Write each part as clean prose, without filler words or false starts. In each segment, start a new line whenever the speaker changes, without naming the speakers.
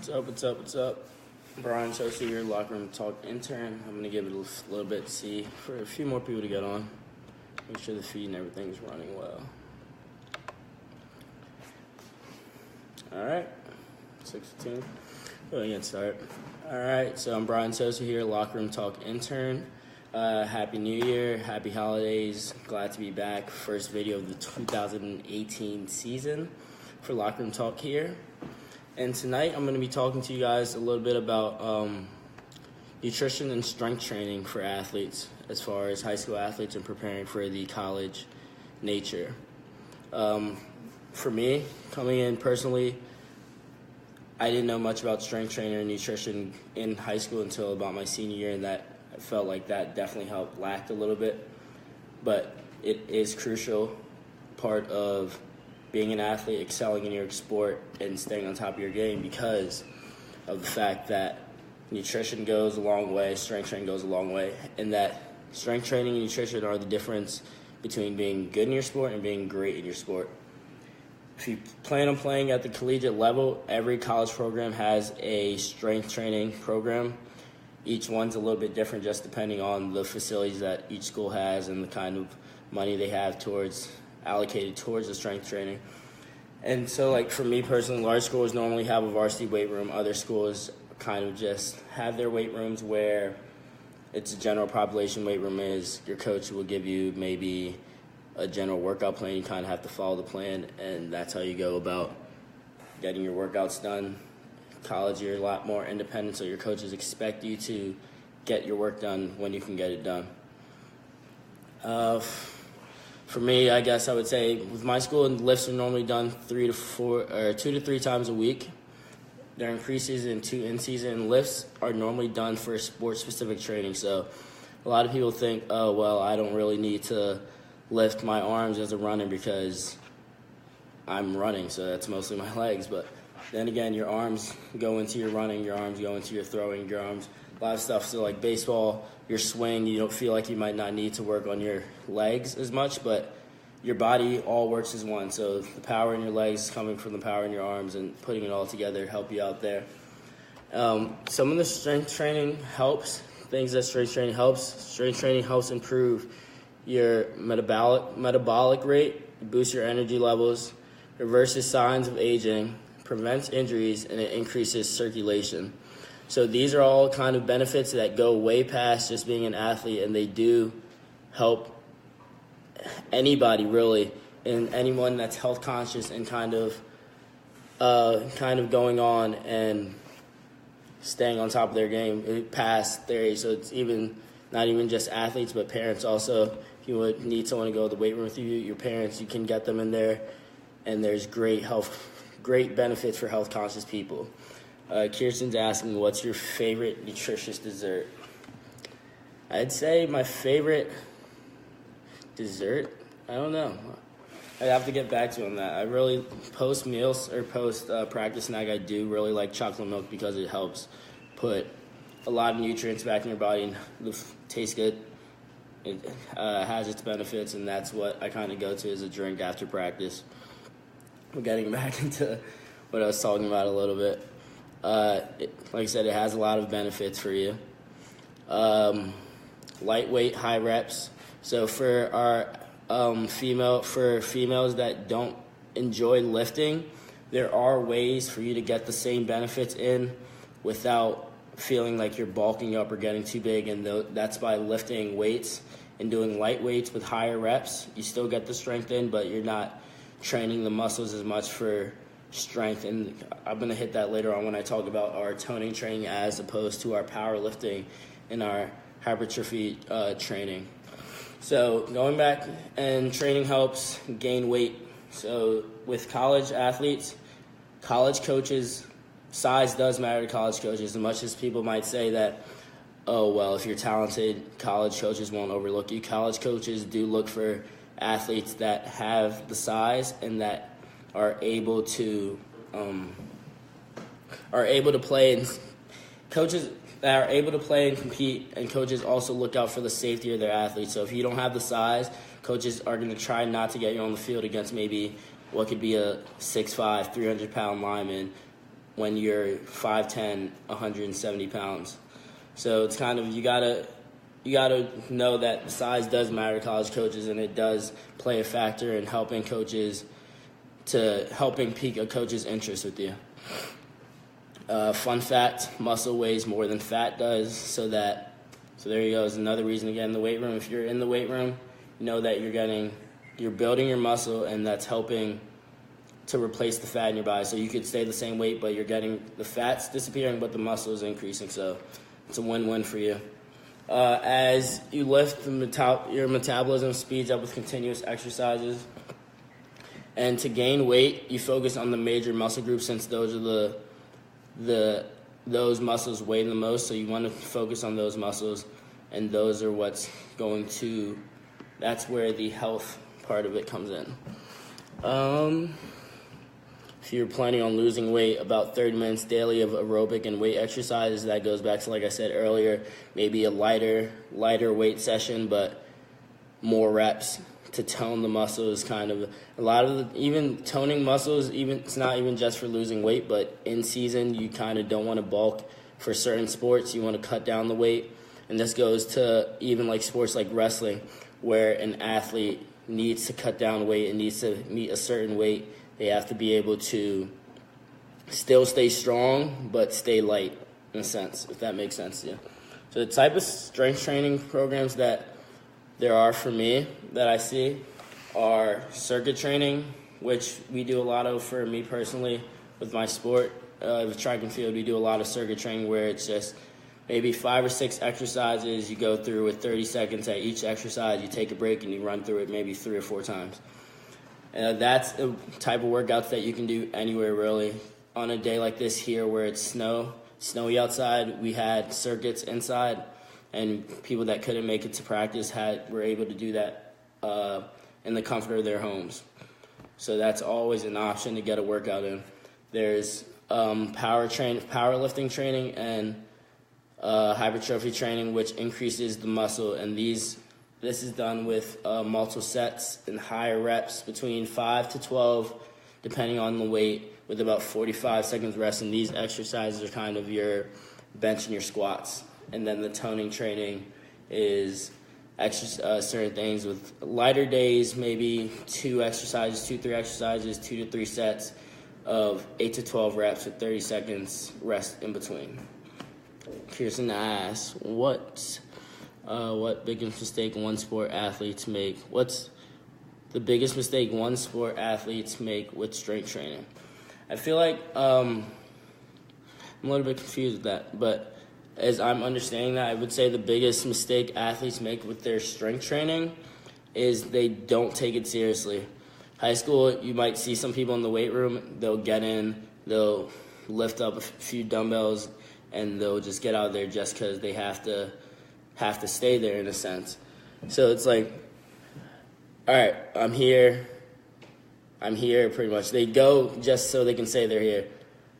What's up? Brian Sosa here, Locker Room Talk intern. I'm going to give it a little bit to see for a few more people to get on. Make sure the feed and everything's running well. All right, 6:15. Go ahead and start. All right, so I'm Brian Sosa here, Locker Room Talk intern. Happy New Year, happy holidays. Glad to be back. First video of the 2018 season for Locker Room Talk here. And tonight I'm going to be talking to you guys a little bit about nutrition and strength training for athletes, as far as high school athletes and preparing for the college nature. For me, coming in personally, I didn't know much about strength training and nutrition in high school until about my senior year, and that I felt like that definitely lacked a little bit. But it is crucial part of being an athlete, excelling in your sport, and staying on top of your game, because of the fact that nutrition goes a long way, strength training goes a long way, and that strength training and nutrition are the difference between being good in your sport and being great in your sport. If you plan on playing at the collegiate level, every college program has a strength training program. Each one's a little bit different just depending on the facilities that each school has and the kind of money they have allocated towards the strength training. And so, like, for me personally, large schools normally have a varsity weight room. Other schools kind of just have their weight rooms where it's a general population weight room. Is your coach will give you maybe a general workout plan. You kind of have to follow the plan, and that's how you go about getting your workouts done. College, you're a lot more independent, so your coaches expect you to get your work done when you can get it done. For me, I guess I would say with my school, lifts are normally done 2 to 3 times a week. During preseason and in-season, lifts are normally done for sport-specific training. So a lot of people think, oh, well, I don't really need to lift my arms as a runner because I'm running, so that's mostly my legs. But then again, your arms go into your running, your arms go into your throwing, your arms, a lot of stuff. So like baseball, your swing, you don't feel like you might not need to work on your legs as much, but your body all works as one. So the power in your legs coming from the power in your arms and putting it all together help you out there. Some of the strength training helps, things that strength training helps. Strength training helps improve your metabolic rate, boosts your energy levels, reverses signs of aging, prevents injuries, and it increases circulation. So these are all kind of benefits that go way past just being an athlete, and they do help anybody really, and anyone that's health conscious and kind of going on and staying on top of their game past their age. So it's not even just athletes, but parents also. If you would need someone to go to the weight room with you, your parents, you can get them in there, and there's great benefits for health conscious people. Kirsten's asking, what's your favorite nutritious dessert? I'd say my favorite dessert, I don't know. I'd have to get back to you on that. I really, post meals or post practice snack, I do really like chocolate milk because it helps put a lot of nutrients back in your body and it tastes good. It has its benefits, and that's what I kind of go to as a drink after practice. We're getting back into what I was talking about a little bit. Like I said, it has a lot of benefits for you. Lightweight, high reps. So for our females that don't enjoy lifting, there are ways for you to get the same benefits in without feeling like you're bulking up or getting too big, and that's by lifting weights and doing light weights with higher reps. You still get the strength in, but you're not training the muscles as much for strength, and I'm going to hit that later on when I talk about our toning training as opposed to our powerlifting and our hypertrophy training. So going back, and training helps gain weight. So with college athletes, college coaches, size does matter to college coaches. As much as people might say that, oh, well, if you're talented, college coaches won't overlook you. College coaches do look for athletes that have the size and that are able to play, and coaches that are able to play and compete, and coaches also look out for the safety of their athletes. So if you don't have the size, coaches are going to try not to get you on the field against maybe what could be a 6'5", 300-pound lineman when you're 5'10", 170 pounds. So it's kind of, you gotta know that the size does matter to college coaches, and it does play a factor in helping pique a coach's interest with you. Fun fact: muscle weighs more than fat does. So there you go. Is another reason to get in the weight room. If you're in the weight room, you know that you're building your muscle, and that's helping to replace the fat in your body. So you could stay the same weight, but you're getting the fat's disappearing, but the muscle is increasing. So it's a win-win for you. As you lift, your metabolism speeds up with continuous exercises. And to gain weight, you focus on the major muscle groups, since those are those muscles weigh the most. So you want to focus on those muscles, and those are that's where the health part of it comes in. If you're planning on losing weight, about 30 minutes daily of aerobic and weight exercises. That goes back to, like I said earlier, maybe a lighter weight session, but more reps to tone the muscles. Kind of a lot of even toning muscles. Even it's not even just for losing weight, but in season you kind of don't want to bulk for certain sports. You want to cut down the weight, and this goes to even like sports like wrestling, where an athlete needs to cut down weight and needs to meet a certain weight. They have to be able to still stay strong, but stay light, in a sense, if that makes sense to you. So the type of strength training programs that there are for me that I see are circuit training, which we do a lot of for me personally with my sport. With track and field, we do a lot of circuit training where it's just maybe 5 or 6 exercises you go through with 30 seconds at each exercise. You take a break and you run through it maybe 3 or 4 times. That's the type of workouts that you can do anywhere, really. On a day like this here where it's snowy outside, we had circuits inside, and people that couldn't make it to practice were able to do that in the comfort of their homes. So that's always an option to get a workout in. There's powerlifting training and hypertrophy training, which increases the muscle, and this is done with multiple sets and higher reps, between 5 to 12, depending on the weight, with about 45 seconds rest. And these exercises are kind of your bench and your squats. And then the toning training is certain things with lighter days, maybe 3 exercises, 2 to 3 sets of 8 to 12 reps with 30 seconds rest in between. Kirsten asks, what biggest mistake one sport athletes make? What's the biggest mistake one sport athletes make with strength training? I feel like I'm a little bit confused with that, but as I'm understanding that, I would say the biggest mistake athletes make with their strength training is they don't take it seriously. High school, you might see some people in the weight room, they'll get in, they'll lift up a few dumbbells, and they'll just get out there just because they have to stay there, in a sense. So it's like, all right, I'm here pretty much. They go just so they can say they're here.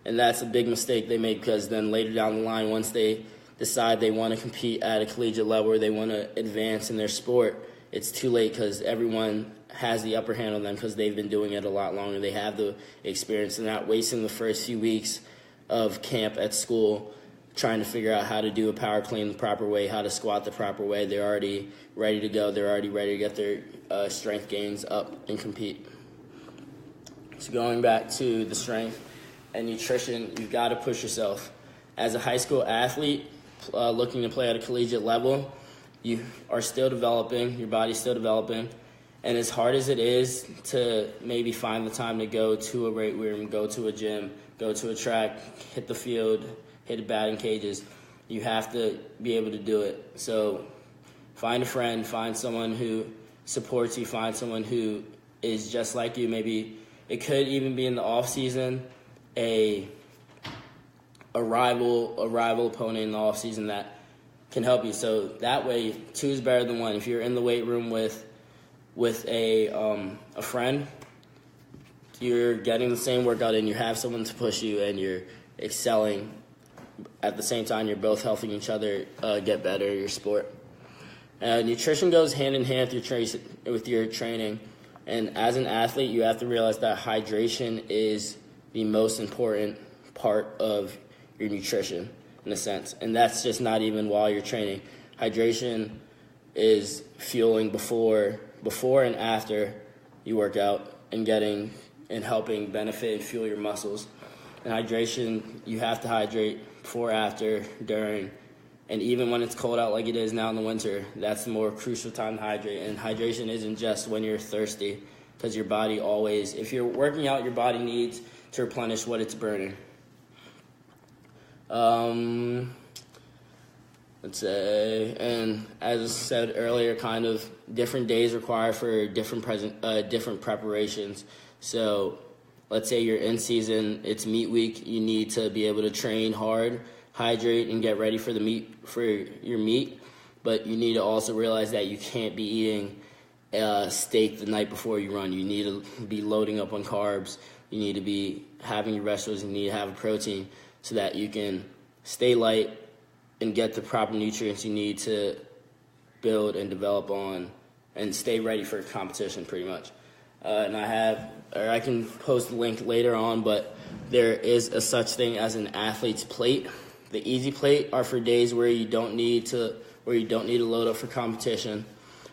And that's a big mistake they make, because then later down the line, once they decide they want to compete at a collegiate level or they want to advance in their sport, it's too late, because everyone has the upper hand on them because they've been doing it a lot longer. They have the experience. They're not wasting the first few weeks of camp at school trying to figure out how to do a power clean the proper way, how to squat the proper way. They're already ready to go. They're already ready to get their strength gains up and compete. So going back to the strength and nutrition, you've got to push yourself. As a high school athlete looking to play at a collegiate level, you are still developing, your body's still developing, and as hard as it is to maybe find the time to go to a weight room, go to a gym, go to a track, hit the field, hit batting cages, you have to be able to do it. So find a friend, find someone who supports you, find someone who is just like you. Maybe it could even be in the off season, a rival opponent in the off season that can help you. So that way, 2 is better than 1. If you're in the weight room with a friend, you're getting the same workout and you have someone to push you and you're excelling. At the same time, you're both helping each other get better at your sport. Nutrition goes hand in hand with your training. And as an athlete, you have to realize that hydration is the most important part of your nutrition in a sense. And that's just not even while you're training. Hydration is fueling before and after you work out and helping benefit and fuel your muscles. And hydration, you have to hydrate before, after, during, and even when it's cold out like it is now in the winter, that's the more crucial time to hydrate. And hydration isn't just when you're thirsty, because your body always, if you're working out, your body needs to replenish what it's burning. Let's say, and as I said earlier, kind of different days require for different preparations. So let's say you're in season, it's meet week, you need to be able to train hard, hydrate, and get ready for your meet. But you need to also realize that you can't be eating steak the night before you run. You need to be loading up on carbs. You need to be having your vegetables. You need to have a protein so that you can stay light and get the proper nutrients you need to build and develop on and stay ready for competition, pretty much. And I can post the link later on, but there is a such thing as an athlete's plate. The easy plate are for days where you don't need to load up for competition.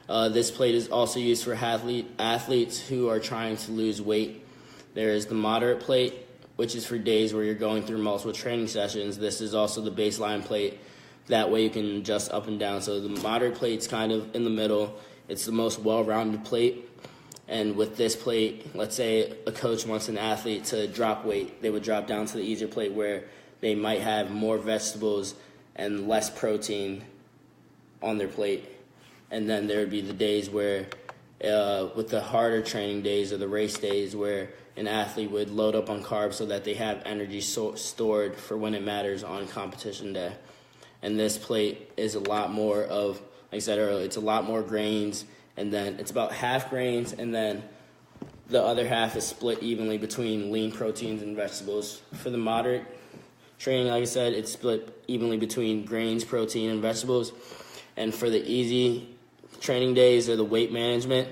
This plate is also used for athletes who are trying to lose weight. There is the moderate plate, which is for days where you're going through multiple training sessions. This is also the baseline plate. That way you can adjust up and down. So the moderate plate's kind of in the middle. It's the most well-rounded plate. And with this plate, let's say a coach wants an athlete to drop weight. They would drop down to the easier plate where they might have more vegetables and less protein on their plate. And then there would be the days where, with the harder training days or the race days, where an athlete would load up on carbs so that they have energy stored for when it matters on competition day. And this plate is a lot more of, like I said earlier, it's a lot more grains, and then it's about half grains, and then the other half is split evenly between lean proteins and vegetables. For the moderate training, like I said, it's split evenly between grains, protein, and vegetables. And for the easy training days or the weight management,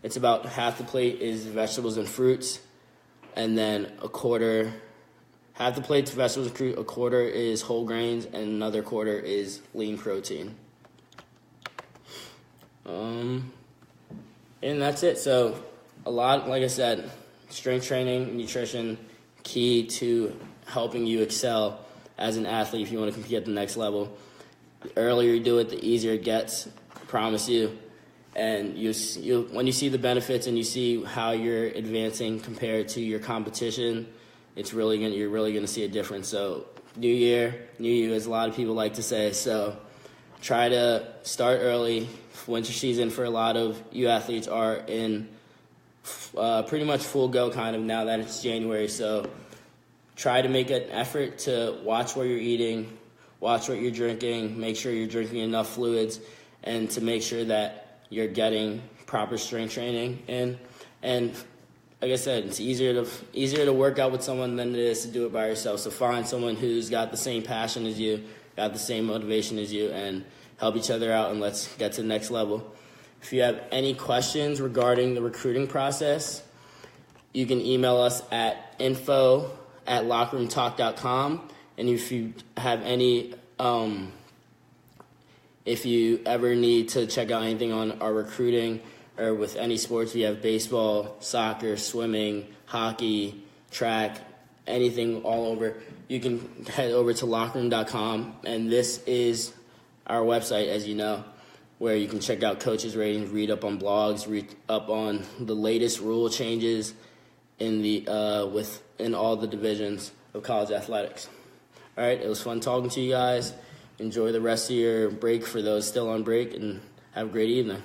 it's about half the plate is vegetables and fruits, and then half the plate's vegetables and fruit, a quarter is whole grains, and another quarter is lean protein. And that's it. So like I said, strength training, nutrition, key to helping you excel as an athlete if you want to compete at the next level. The earlier you do it, the easier it gets, I promise you. And when you see the benefits and you see how you're advancing compared to your competition, you're really gonna see a difference. So new year, new you, as a lot of people like to say. So try to start early. Winter season for a lot of you athletes are in pretty much full go kind of now that it's January. So try to make an effort to watch what you're eating, watch what you're drinking, make sure you're drinking enough fluids, and to make sure that you're getting proper strength training in. And like I said, it's easier to work out with someone than it is to do it by yourself. So find someone who's got the same passion as you, got the same motivation as you, and help each other out, and let's get to the next level. If you have any questions regarding the recruiting process, you can email us at info@lockerroomtalk.com. And if you have any, if you ever need to check out anything on our recruiting or with any sports, we have baseball, soccer, swimming, hockey, track, anything all over, you can head over to lockerroom.com. And this is our website, as you know, where you can check out coaches' ratings, read up on blogs, read up on the latest rule changes in all the divisions of college athletics. All right, it was fun talking to you guys. Enjoy the rest of your break for those still on break, and have a great evening.